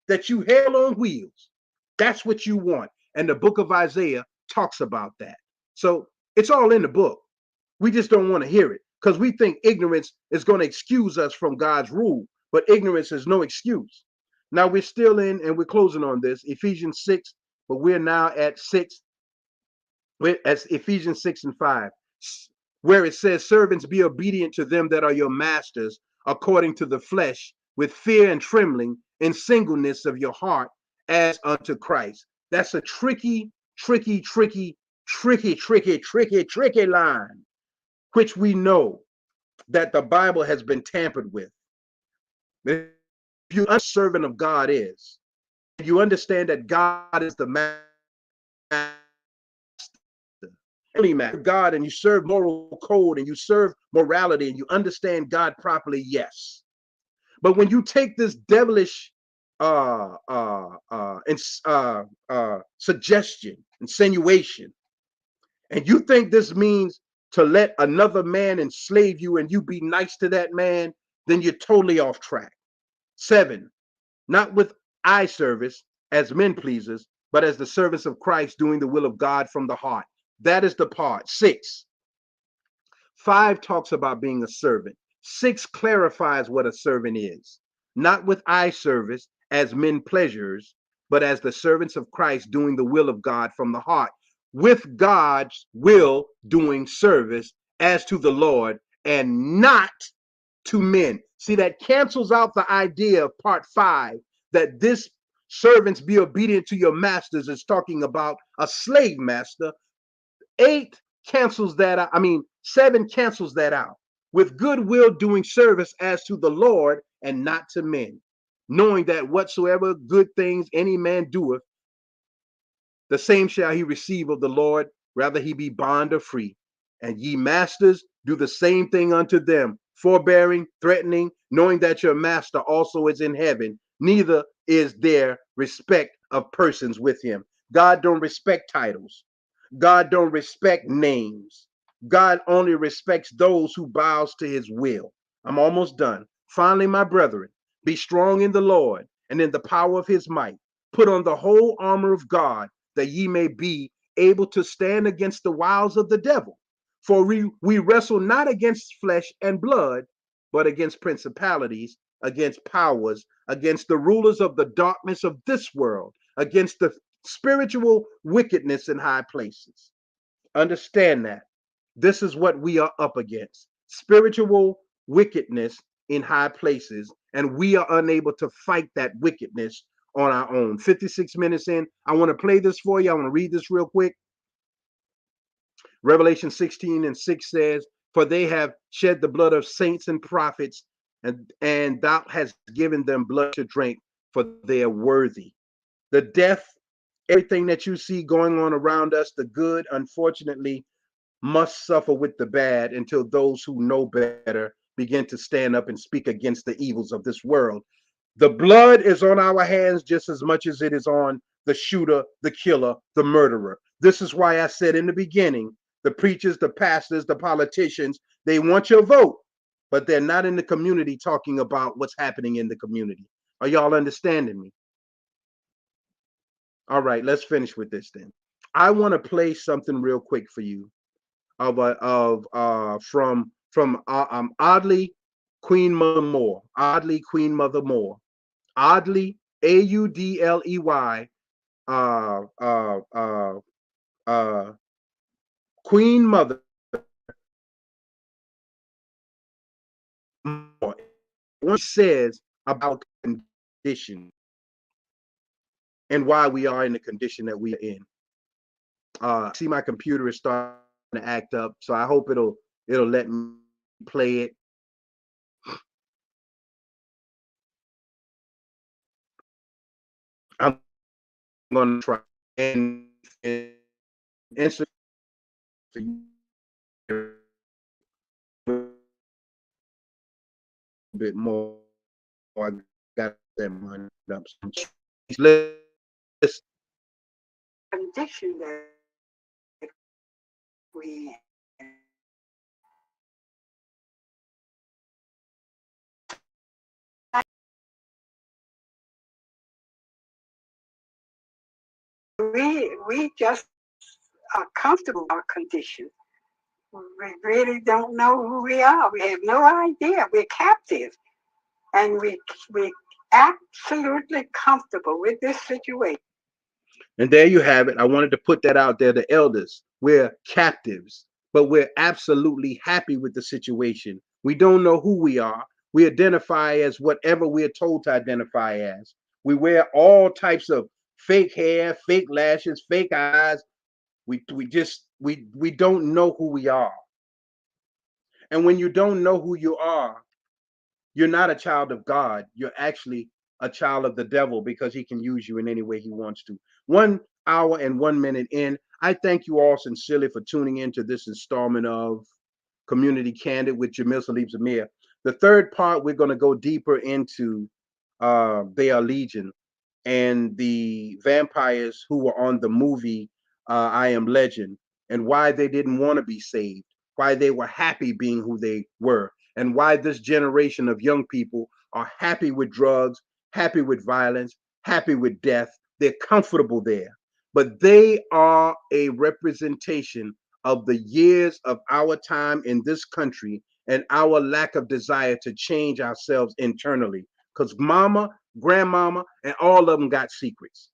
that you hell on wheels. That's what you want. And the book of Isaiah talks about that. So it's all in the book. We just don't want to hear it because we think ignorance is going to excuse us from God's rule, but ignorance is no excuse. Now we're still in, and we're closing on this, Ephesians 6, but we're now at 6, as Ephesians 6 and 5, where it says, servants, be obedient to them that are your masters, according to the flesh, with fear and trembling, in singleness of your heart, as unto Christ. That's a tricky line, which we know that the Bible has been tampered with. If you are a servant of God is, and you understand that God is the master, God, and you serve moral code and you serve morality and you understand God properly, yes. But when you take this devilish suggestion, insinuation, and you think this means to let another man enslave you and you be nice to that man, then you're totally off track. 7, not with eye service as men pleasers, but as the servants of Christ, doing the will of God from the heart. That is the part. 6. 5 talks about being a servant. 6 clarifies what a servant is. Not with eye service as men pleasures, but as the servants of Christ, doing the will of God from the heart. With God's will, doing service as to the Lord and not to men. See, that cancels out the idea of part 5, that this servants be obedient to your masters is talking about a slave master. 8 cancels that out. 7 cancels that out. With goodwill doing service as to the Lord and not to men, knowing that whatsoever good things any man doeth, the same shall he receive of the Lord, rather he be bond or free. And ye masters, do the same thing unto them, forbearing, threatening, knowing that your master also is in heaven, neither is there respect of persons with him. God don't respect titles. God don't respect names. God only respects those who bows to his will. I'm almost done. Finally, my brethren, be strong in the Lord and in the power of his might. Put on the whole armor of God, that ye may be able to stand against the wiles of the devil. For we wrestle not against flesh and blood, but against principalities, against powers, against the rulers of the darkness of this world, against the spiritual wickedness in high places. Understand that. This is what we are up against. Spiritual wickedness in high places, and we are unable to fight that wickedness on our own. 56 minutes in, I want to play this for you. I want to read this real quick. Revelation 16 and 6 says, for they have shed the blood of saints and prophets, and thou hast given them blood to drink, for they are worthy. The death, everything that you see going on around us, the good, unfortunately, must suffer with the bad until those who know better begin to stand up and speak against the evils of this world. The blood is on our hands just as much as it is on the shooter, the killer, the murderer. This is why I said in the beginning, the preachers, the pastors, the politicians, they want your vote, but they're not in the community talking about what's happening in the community. Are y'all understanding me? All right, let's finish with this then. I want to play something real quick for you from oddly Queen Mother Moore, Oddly Queen Mother Moore, Oddly, Audley, uh, uh, uh, uh, Queen Mother Moore. What she says about condition and why we are in the condition that we are in. See, my computer is starting to act up, so I hope it'll let me play it. I'm gonna try and answer a bit more. I got that mind up. Let's condition that we we just are comfortable with our condition. We really don't know who we are. We have no idea. We're captive, and we absolutely comfortable with this situation. And there you have it. I wanted to put that out there. The elders, we're captives, but we're absolutely happy with the situation. We don't know who we are. We identify as whatever we're told to identify as. We wear all types of fake hair, fake lashes, fake eyes. We don't know who we are. And when you don't know who you are, you're not a child of God. You're actually a child of the devil because he can use you in any way he wants to. 1 hour and 1 minute in. I thank you all sincerely for tuning into this installment of Community Candid with Jamil Salib Zamir. The third part, we're going to go deeper into They Are Legion and the vampires who were on the movie I Am Legend, and why they didn't want to be saved, why they were happy being who they were, and why this generation of young people are happy with drugs, happy with violence, happy with death. They're comfortable there. But they are a representation of the years of our time in this country and our lack of desire to change ourselves internally. Because mama, grandmama, and all of them got secrets.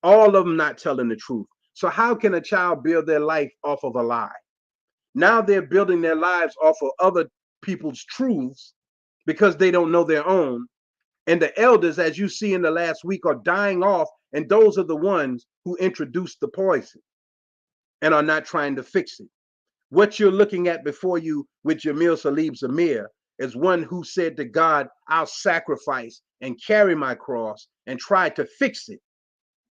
All of them not telling the truth. So how can a child build their life off of a lie? Now they're building their lives off of other people's truths because they don't know their own. And the elders, as you see in the last week, are dying off. And those are the ones who introduced the poison and are not trying to fix it. What you're looking at before you with Jamil Salib Zamir is one who said to God, I'll sacrifice and carry my cross and try to fix it.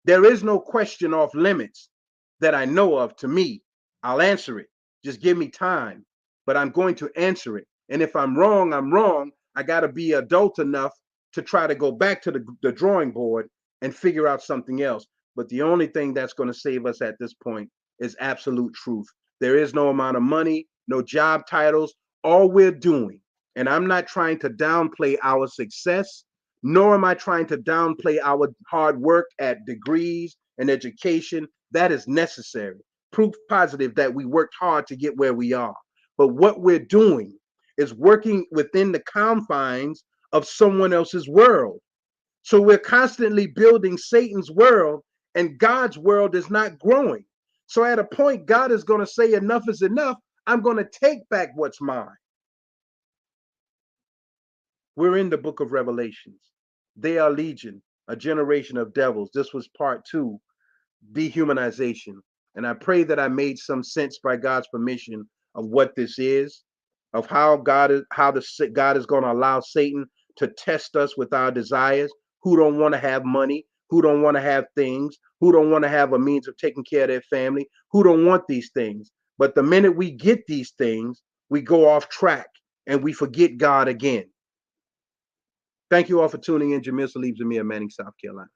There is no question off limits that I know of to me. I'll answer it. Just give me time. But I'm going to answer it. And if I'm wrong, I'm wrong. I got to be adult enough to try to go back to the drawing board and figure out something else. But the only thing that's going to save us at this point is absolute truth. There is no amount of money, no job titles. All we're doing, and I'm not trying to downplay our success, nor am I trying to downplay our hard work at degrees and education. That is necessary. Proof positive that we worked hard to get where we are. But what we're doing is working within the confines of someone else's world. So we're constantly building Satan's world, and God's world is not growing. So at a point, God is going to say, enough is enough. I'm going to take back what's mine. We're in the book of Revelations. They are legion, a generation of devils. This was part 2, dehumanization. And I pray that I made some sense by God's permission of what this is, of how God is going to allow Satan to test us with our desires. Who don't want to have money, who don't want to have things, who don't want to have a means of taking care of their family, who don't want these things. But the minute we get these things, we go off track and we forget God again. Thank you all for tuning in. Jamil Salib Zamir, Manning, South Carolina.